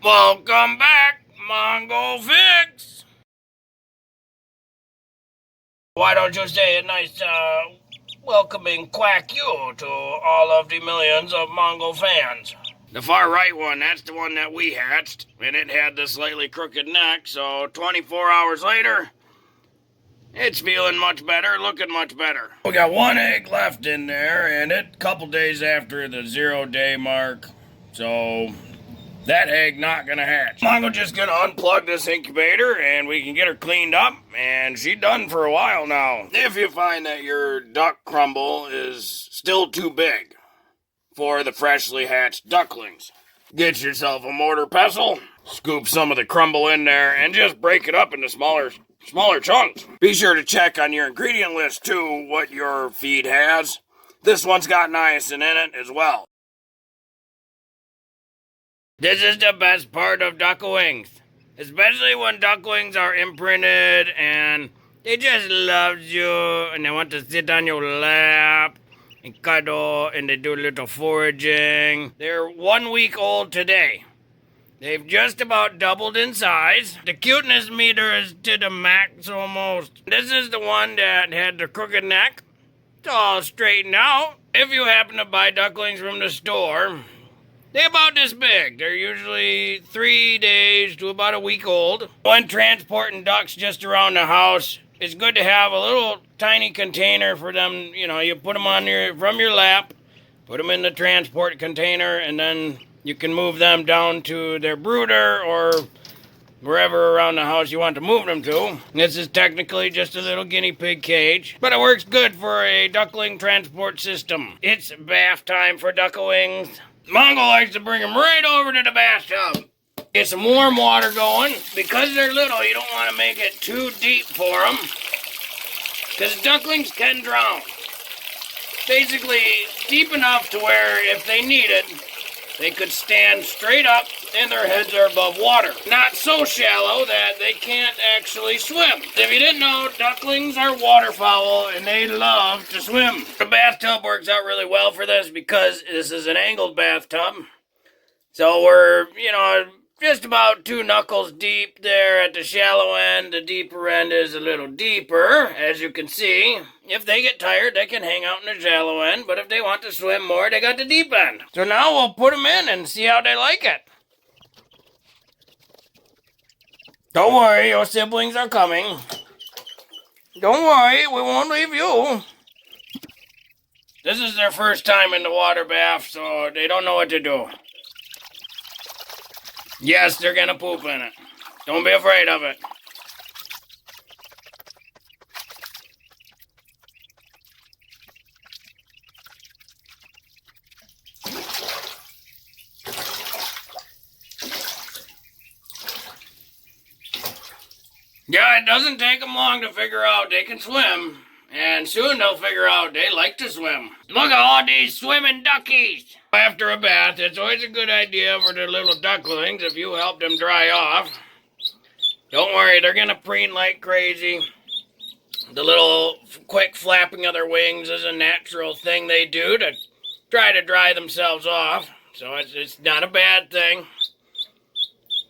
Welcome back, Mongo Fix. Why don't you say a nice, welcoming quack you to all of the millions of Mongo fans? The far right one, that's the one that we hatched, and it had the slightly crooked neck, so 24 hours later, it's feeling much better, looking much better. We got one egg left in there, and it a couple days after the 0-day mark, so that egg not gonna hatch. Mongo just gonna unplug this incubator and we can get her cleaned up, and she done for a while now. If you find that your duck crumble is still too big for the freshly hatched ducklings, get yourself a mortar pestle, scoop some of the crumble in there, and just break it up into smaller chunks. Be sure to check on your ingredient list too what your feed has. This one's got niacin in it as well. This is the best part of ducklings, especially when ducklings are imprinted and they just love you and they want to sit on your lap and cuddle and they do a little foraging. They're 1 week old today. They've just about doubled in size. The cuteness meter is to the max almost. This is the one that had the crooked neck. It's all straightened out. If you happen to buy ducklings from the store, they're about this big. They're usually 3 days to about a week old. When transporting ducks just around the house, it's good to have a little tiny container for them. You know, you put them on from your lap, put them in the transport container, and then you can move them down to their brooder or wherever around the house you want to move them to. This is technically just a little guinea pig cage, but it works good for a duckling transport system. It's bath time for ducklings. Mongo likes to bring them right over to the bathtub. Get some warm water going. Because they're little, you don't want to make it too deep for them, because ducklings can drown. Basically, deep enough to where if they need it, they could stand straight up and their heads are above water. Not so shallow that they can't actually swim. If you didn't know, ducklings are waterfowl and they love to swim. The bathtub works out really well for this because this is an angled bathtub. So we're, just about 2 knuckles deep there at the shallow end. The deeper end is a little deeper, as you can see. If they get tired, they can hang out in the shallow end, but if they want to swim more, they got the deep end. So now we'll put them in and see how they like it. Don't worry, your siblings are coming. Don't worry, we won't leave you. This is their first time in the water bath, so they don't know what to do. Yes, they're gonna poop in it. Don't be afraid of it. Yeah, it doesn't take them long to figure out they can swim. And soon they'll figure out they like to swim. Look at all these swimming duckies! After a bath, it's always a good idea for the little ducklings if you help them dry off. Don't worry, they're gonna preen like crazy. The little quick flapping of their wings is a natural thing they do to try to dry themselves off. So it's not a bad thing.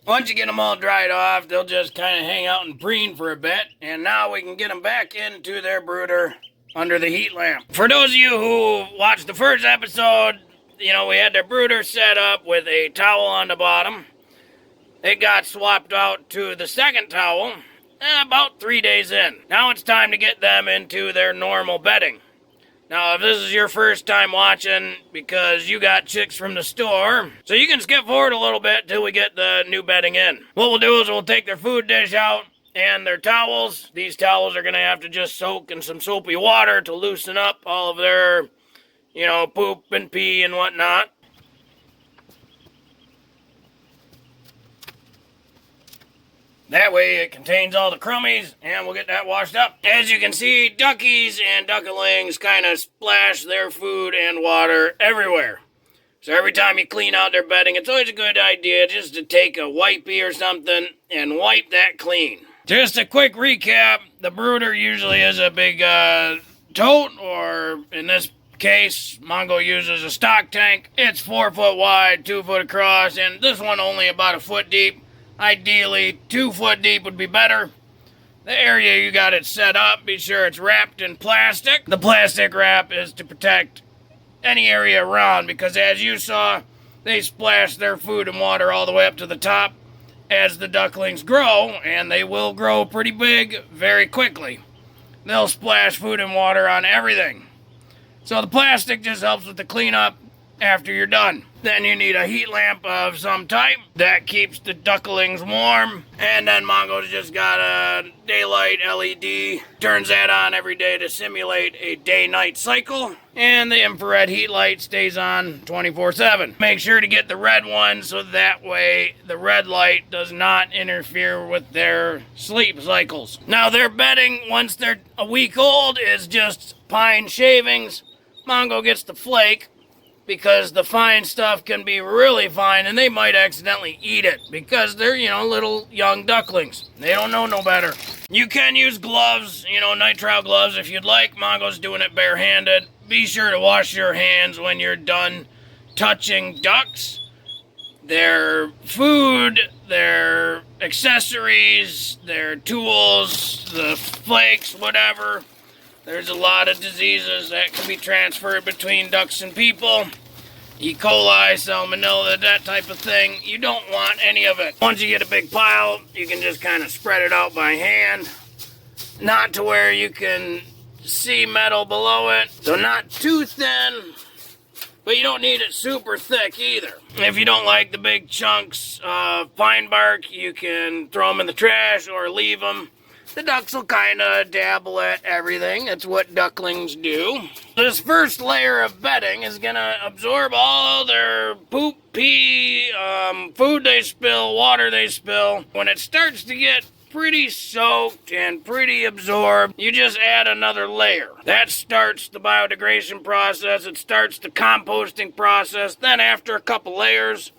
Once you get them all dried off, they'll just kind of hang out and preen for a bit. And now we can get them back into their brooder under the heat lamp. For those of you who watched the first episode, we had their brooder set up with a towel on the bottom. It got swapped out to the second towel about 3 days in. Now it's time to get them into their normal bedding. Now, if this is your first time watching because you got chicks from the store, so you can skip forward a little bit till we get the new bedding in. What we'll do is we'll take their food dish out and their towels. These towels are going to have to just soak in some soapy water to loosen up all of their, poop and pee and whatnot. That way it contains all the crummies, and we'll get that washed up. As you can see, duckies and ducklings kind of splash their food and water everywhere. So every time you clean out their bedding, it's always a good idea just to take a wipey or something and wipe that clean. Just a quick recap, the brooder usually is a big tote, or in this case, Mongo uses a stock tank. It's 4 foot wide, 2 foot across, and this one only about a foot deep. Ideally, 2 foot deep would be better. The area you got it set up, be sure it's wrapped in plastic. The plastic wrap is to protect any area around because as you saw, they splash their food and water all the way up to the top as the ducklings grow, and they will grow pretty big very quickly. They'll splash food and water on everything. So the plastic just helps with the cleanup after you're done. Then you need a heat lamp of some type that keeps the ducklings warm. And then Mongo's just got a daylight LED. Turns that on every day to simulate a day-night cycle. And the infrared heat light stays on 24/7. Make sure to get the red one so that way the red light does not interfere with their sleep cycles. Now their bedding, once they're a week old, is just pine shavings. Mongo gets the flake, because the fine stuff can be really fine and they might accidentally eat it because they're, little young ducklings. They don't know no better. You can use gloves, nitrile gloves if you'd like. Mongo's doing it barehanded. Be sure to wash your hands when you're done touching ducks. Their food, their accessories, their tools, the flakes, whatever. There's a lot of diseases that can be transferred between ducks and people. E. coli, salmonella, that type of thing. You don't want any of it. Once you get a big pile, you can just kind of spread it out by hand. Not to where you can see metal below it. So not too thin, but you don't need it super thick either. If you don't like the big chunks of pine bark, you can throw them in the trash or leave them. The ducks will kind of dabble at everything. That's what ducklings do. This first layer of bedding is going to absorb all their poop, pee, food they spill, water they spill. When it starts to get pretty soaked and pretty absorbed, you just add another layer. That starts the biodegradation process. It starts the composting process. Then after a couple layers,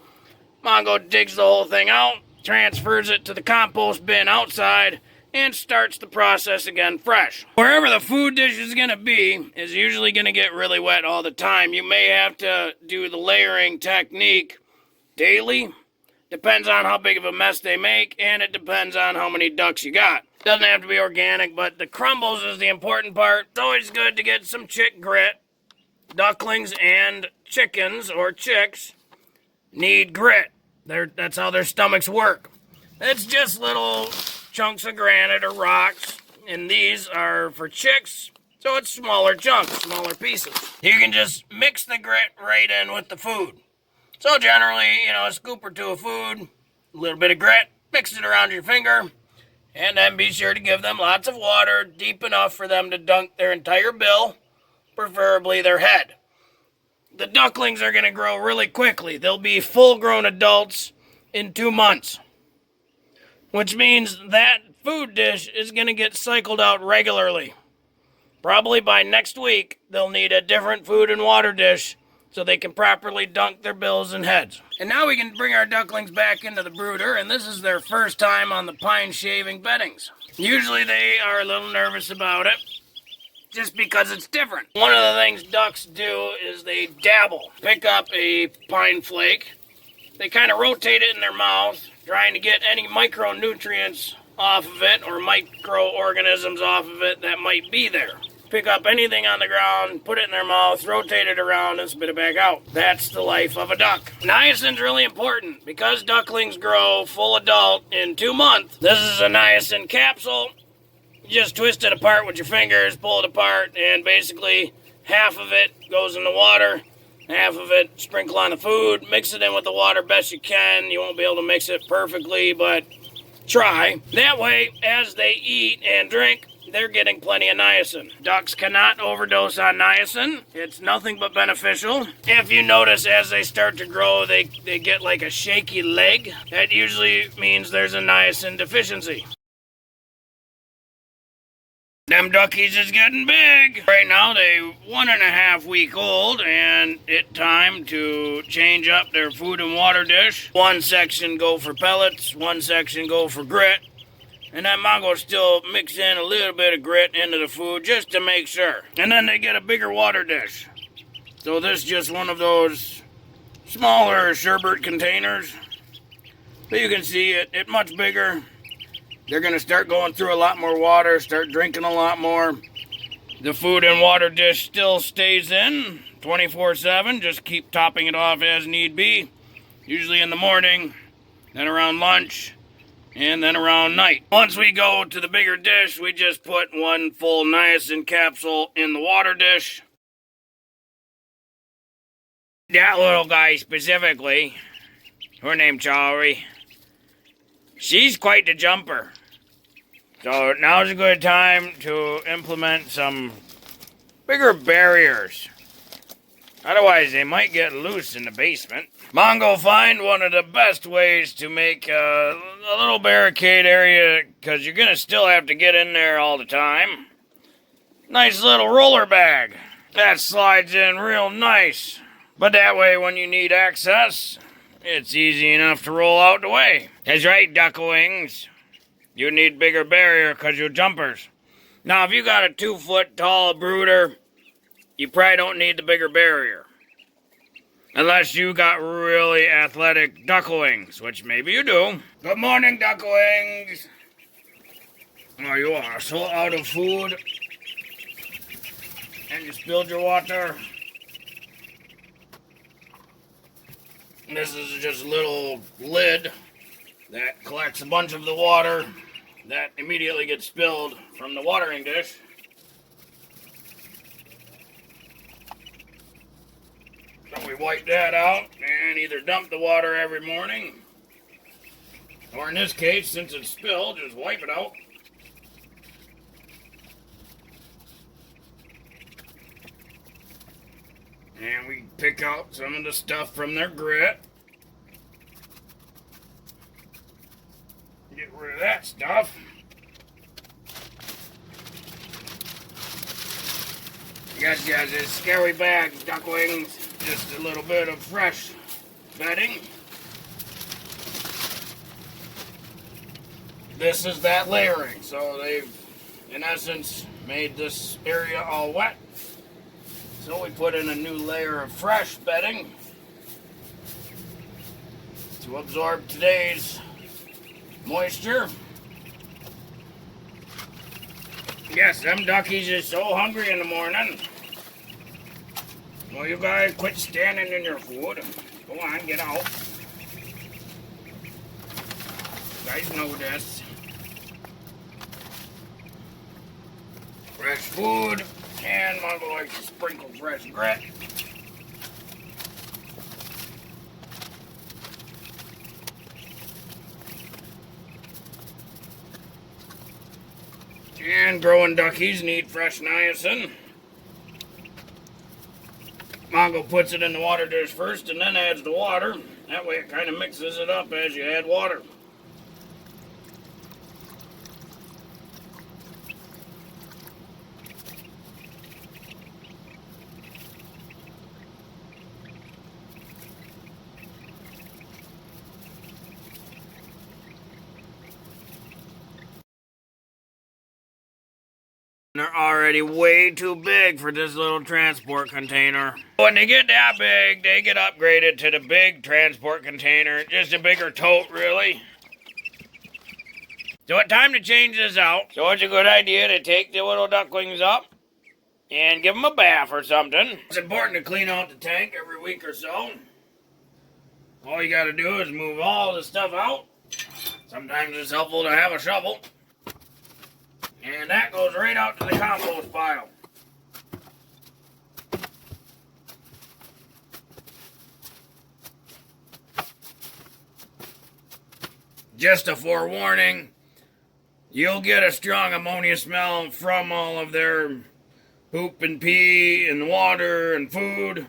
Mongo digs the whole thing out, transfers it to the compost bin outside, and starts the process again fresh. Wherever the food dish is going to be is usually going to get really wet all the time. You may have to do the layering technique daily. Depends on how big of a mess they make, and it depends on how many ducks you got. Doesn't have to be organic, but the crumbles is the important part. It's always good to get some chick grit. Ducklings and chickens or chicks need grit. That's how their stomachs work. It's just little chunks of granite or rocks, and these are for chicks, so it's smaller chunks, smaller pieces. You can just mix the grit right in with the food. So generally, a scoop or two of food, a little bit of grit, mix it around your finger, and then be sure to give them lots of water, deep enough for them to dunk their entire bill, preferably their head. The ducklings are going to grow really quickly. They'll be full-grown adults in 2 months. Which means that food dish is going to get cycled out regularly. Probably by next week, they'll need a different food and water dish so they can properly dunk their bills and heads. And now we can bring our ducklings back into the brooder, and this is their first time on the pine shaving beddings. Usually they are a little nervous about it, just because it's different. One of the things ducks do is they dabble. Pick up a pine flake. They kind of rotate it in their mouth, trying to get any micronutrients off of it or microorganisms off of it that might be there. Pick up anything on the ground, put it in their mouth, rotate it around, and spit it back out. That's the life of a duck. Niacin's really important. Because ducklings grow full adult in 2 months, this is a niacin capsule. You just twist it apart with your fingers, pull it apart, and basically half of it goes in the water. Half of it sprinkle on the food, mix it in with the water best you can. You won't be able to mix it perfectly, but try. That way, as they eat and drink, they're getting plenty of niacin. Ducks cannot overdose on niacin. It's nothing but beneficial. If you notice as they start to grow, they get like a shaky leg. That usually means there's a niacin deficiency. Them duckies is getting big. Right now they 1.5 weeks old, and it's time to change up their food and water dish. One section go for pellets, one section go for grit. And then Mongo still mix in a little bit of grit into the food just to make sure. And then they get a bigger water dish. So this is just one of those smaller sherbet containers. But you can see it much bigger. They're going to start going through a lot more water, start drinking a lot more. The food and water dish still stays in 24/7. Just keep topping it off as need be. Usually in the morning, then around lunch, and then around night. Once we go to the bigger dish, we just put one full niacin capsule in the water dish. That little guy specifically, her name's Charlie, she's quite the jumper. So now's a good time to implement some bigger barriers. Otherwise, they might get loose in the basement. Mongo find one of the best ways to make a little barricade area, because you're going to still have to get in there all the time. Nice little roller bag. That slides in real nice. But that way, when you need access, it's easy enough to roll out the way. That's right, ducklings. You need bigger barrier because you're jumpers. Now, if you got a 2-foot tall brooder, you probably don't need the bigger barrier. Unless you got really athletic ducklings, which maybe you do. Good morning, ducklings. Oh, you are so out of food. And you spilled your water. This is just a little lid that collects a bunch of the water that immediately gets spilled from the watering dish. So we wipe that out and either dump the water every morning, or in this case, since it's spilled, just wipe it out. And we pick out some of the stuff from their grit. Get rid of that stuff. You guys got this scary bag, ducklings. Just a little bit of fresh bedding. This is that layering. So they've, in essence, made this area all wet. So we put in a new layer of fresh bedding to absorb today's moisture. Yes, them duckies is so hungry in the morning. Well, you guys quit standing in your food. Go on, get out. You guys know this. Fresh food, and Mongo likes to sprinkle fresh grit. And growing duckies need fresh niacin. Mongo puts it in the water dish first and then adds the water. That way it kind of mixes it up as you add water. They're already way too big for this little transport container. When they get that big, they get upgraded to the big transport container. Just a bigger tote, really. So it's time to change this out. So it's a good idea to take the little ducklings up and give them a bath or something. It's important to clean out the tank every week or so. All you gotta do is move all the stuff out. Sometimes it's helpful to have a shovel. And that goes right out to the compost pile. Just a forewarning, you'll get a strong ammonia smell from all of their poop and pee and water and food.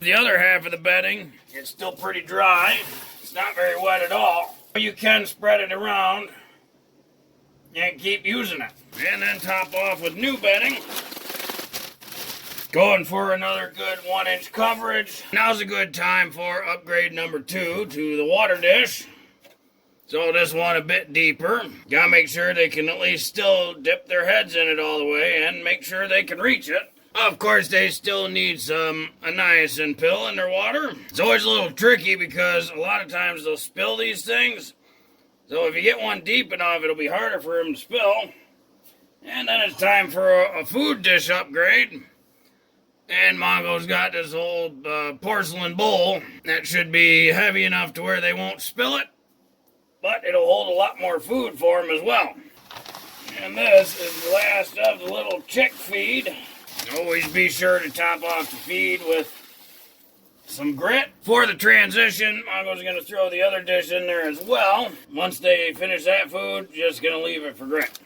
The other half of the bedding, it's still pretty dry. It's not very wet at all. You can spread it around and keep using it. And then top off with new bedding. Going for another good 1-inch coverage. Now's a good time for upgrade number 2 to the water dish. So this one a bit deeper. Gotta make sure they can at least still dip their heads in it all the way and make sure they can reach it. Of course, they still need some a niacin pill in their water. It's always a little tricky because a lot of times they'll spill these things. So if you get one deep enough, it'll be harder for them to spill. And then it's time for a food dish upgrade. And Mongo's got this old porcelain bowl that should be heavy enough to where they won't spill it. But it'll hold a lot more food for them as well. And this is the last of the little chick feed. Always be sure to top off the feed with some grit. For the transition, Mongo's going to throw the other dish in there as well. Once they finish that food, just going to leave it for grit.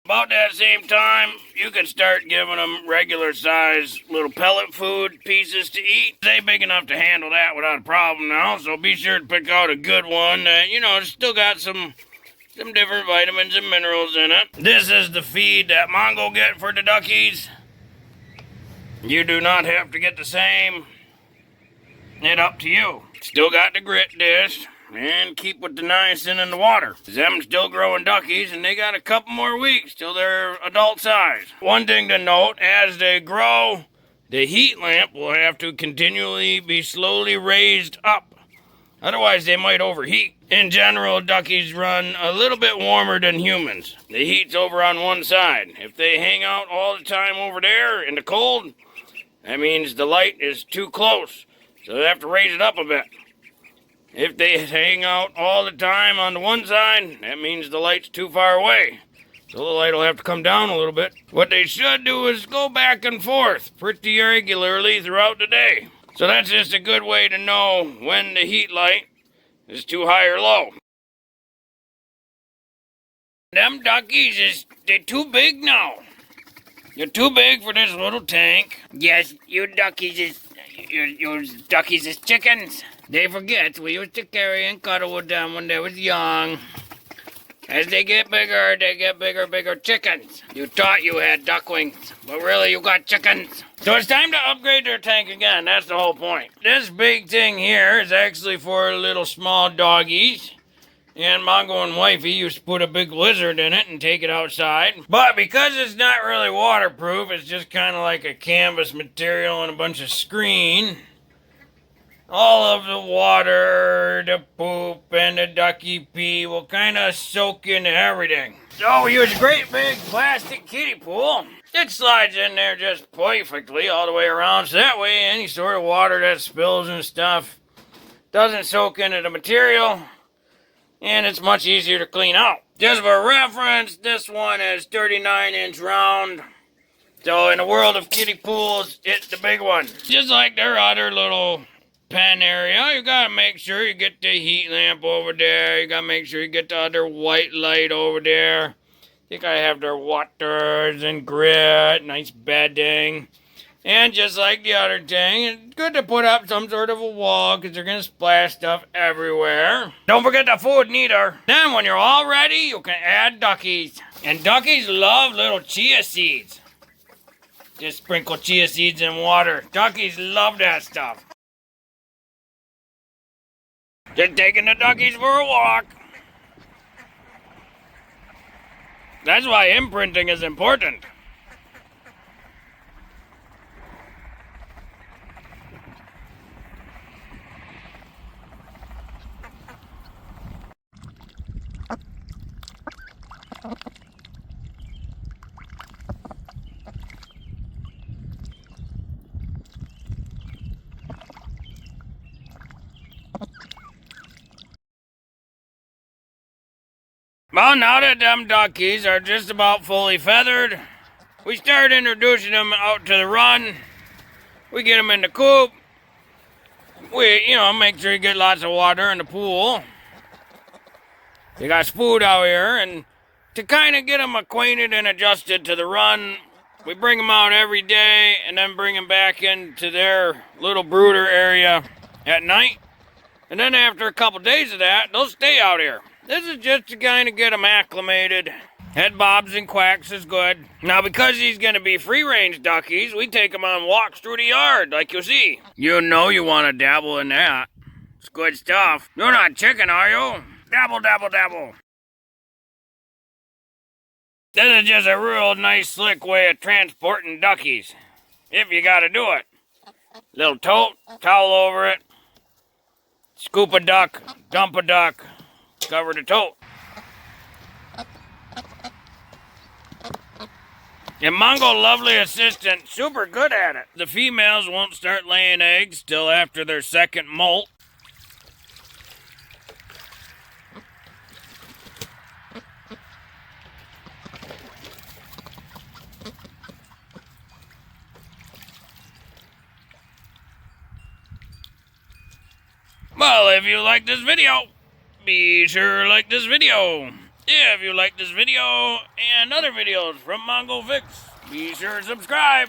About that same time, you can start giving them regular size little pellet food pieces to eat. They're big enough to handle that without a problem now, so be sure to pick out a good one that, still got some different vitamins and minerals in it. This is the feed that Mongo get for the duckies. You do not have to get the same. It's up to you. Still got the grit dish. And keep with the niacin in the water. Them still growing duckies, and they got a couple more weeks till they're adult size. One thing to note, as they grow, the heat lamp will have to continually be slowly raised up. Otherwise, they might overheat. In general, duckies run a little bit warmer than humans. The heat's over on one side. If they hang out all the time over there in the cold, that means the light is too close. So they have to raise it up a bit. If they hang out all the time on the one side, that means the light's too far away. So the light will have to come down a little bit. What they should do is go back and forth pretty regularly throughout the day. So that's just a good way to know when the heat light is too high or low. Them duckies they're too big now. You're too big for this little tank. Yes, you duckies is chickens. They forget we used to carry and cuddle with them when they was young. As they get bigger chickens. You thought you had ducklings, but really you got chickens. So it's time to upgrade their tank again. That's the whole point. This big thing here is actually for little small doggies. And Mongo and Wifey used to put a big lizard in it and take it outside. But because it's not really waterproof, it's just kind of like a canvas material and a bunch of screen. All of the water, the poop, and the ducky pee will kind of soak into everything. So we use a great big plastic kiddie pool. It slides in there just perfectly all the way around, so that way any sort of water that spills and stuff doesn't soak into the material, and it's much easier to clean out. Just for reference, this one is 39-inch round. So in the world of kiddie pools, it's the big one. Just like their other little pen area, you gotta make sure you get the heat lamp over there. You gotta make sure you get the other white light over there. You gotta have their waters and grit, nice bedding. And just like the other thing, it's good to put up some sort of a wall because they're gonna splash stuff everywhere. Don't forget the food neither. Then when you're all ready, you can add duckies. And duckies love little chia seeds. Just sprinkle chia seeds in water. Duckies love that stuff. Just taking the duckies for a walk. That's why imprinting is important. Well, now that them duckies are just about fully feathered, we start introducing them out to the run. We get them in the coop. We, make sure you get lots of water in the pool. They got food out here, and to kind of get them acquainted and adjusted to the run, we bring them out every day and then bring them back into their little brooder area at night. And then after a couple days of that, they'll stay out here. This is just to kind of get them acclimated. Head bobs and quacks is good. Now, because these going to be free-range duckies, we take them on walks through the yard, like you'll see. You know you want to dabble in that. It's good stuff. You're not chicken, are you? Dabble, dabble, dabble. This is just a real nice, slick way of transporting duckies. If you gotta do it. Little tote, towel over it. Scoop a duck, dump a duck, cover the tote. And Mongo, lovely assistant, super good at it. The females won't start laying eggs till after their second molt. Well, if you like this video, be sure to like this video. If you like this video and other videos from Mongo Fix, be sure to subscribe.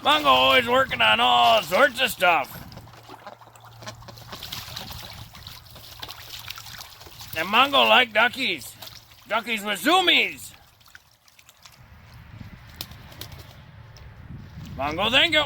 Mongo always working on all sorts of stuff. And Mongo like duckies. Duckies with zoomies. Mongo, thank you.